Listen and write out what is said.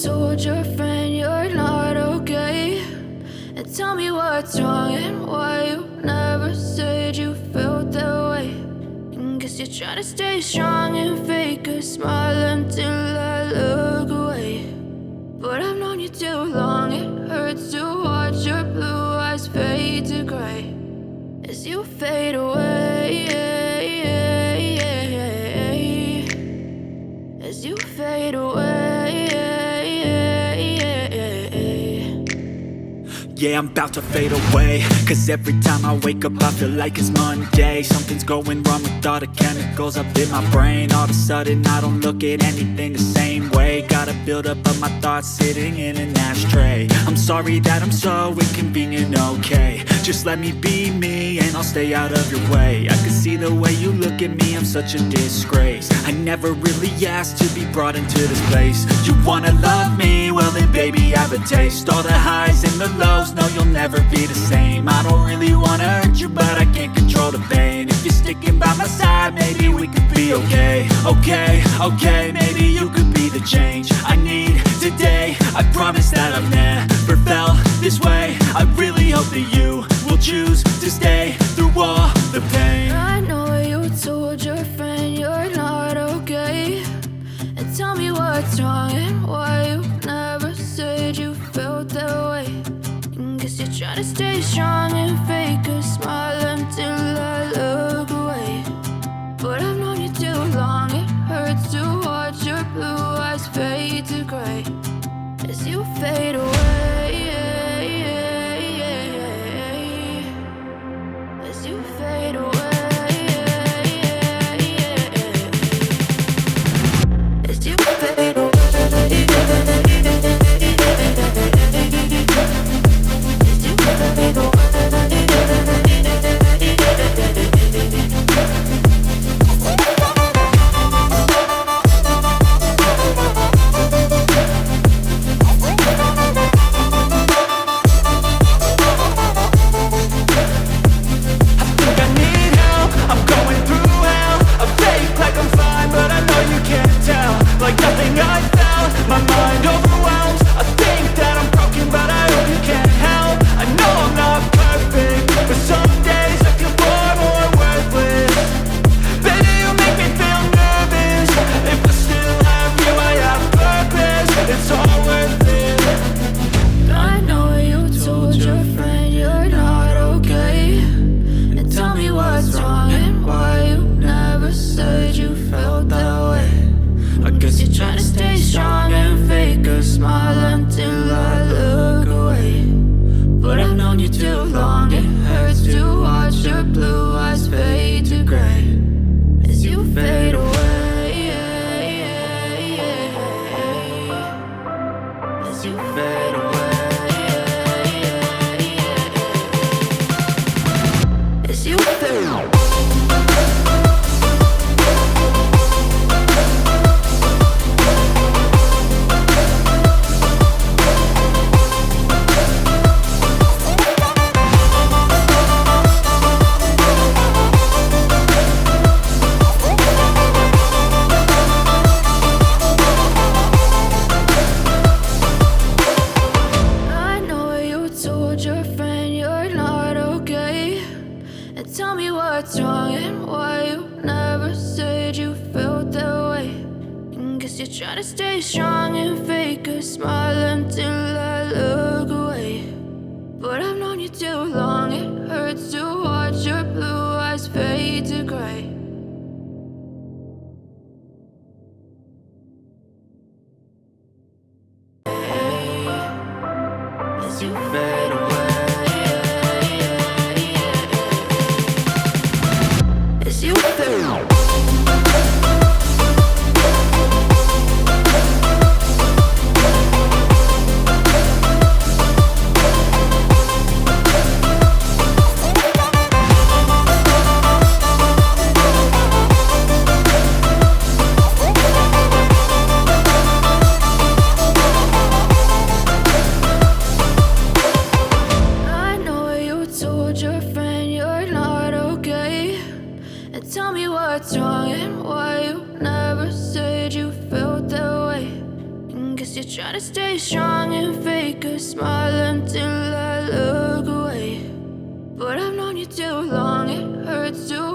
told your friend you're not okay? And tell me what's wrong and why you never said you felt that way. And guess you're trying to stay strong and fake a smile until I look away. But I've known you too long, it hurts to watch your blue eyes fade to gray as you fade away, as you fade away. Yeah, I'm about to fade away, cause every time I wake up I feel like it's Monday. Something's going wrong with all the chemicals up in my brain. All of a sudden I don't look at anything the same way. Got a buildup of my thoughts sitting in an ashtray. I'm sorry that I'm so inconvenient, okay? Just let me be me and I'll stay out of your way. I can see the way you look at me, I'm such a disgrace. I never really asked to be brought into this place. You wanna love me? Well then baby have a taste. All the highs and the lows, no you'll never be the same. I don't really wanna hurt you but I can't control the pain. If you're sticking by my side maybe we could be okay. Okay, maybe you could be the change I need today. I promise that I've never felt this way. I really hope that you will choose to stay through all the pain. I know you told your friend you're not okay. And tell me what's wrong and why you never said you felt that way. And guess you're trying to stay strong and fake a smile until I look away. But I've known you too long, it hurts to watch your blue eyes fade to gray as you fade away, as you fade away, as you fade away. you're trying to stay strong and fake a smile until I look away. But I've known you too long, it hurts to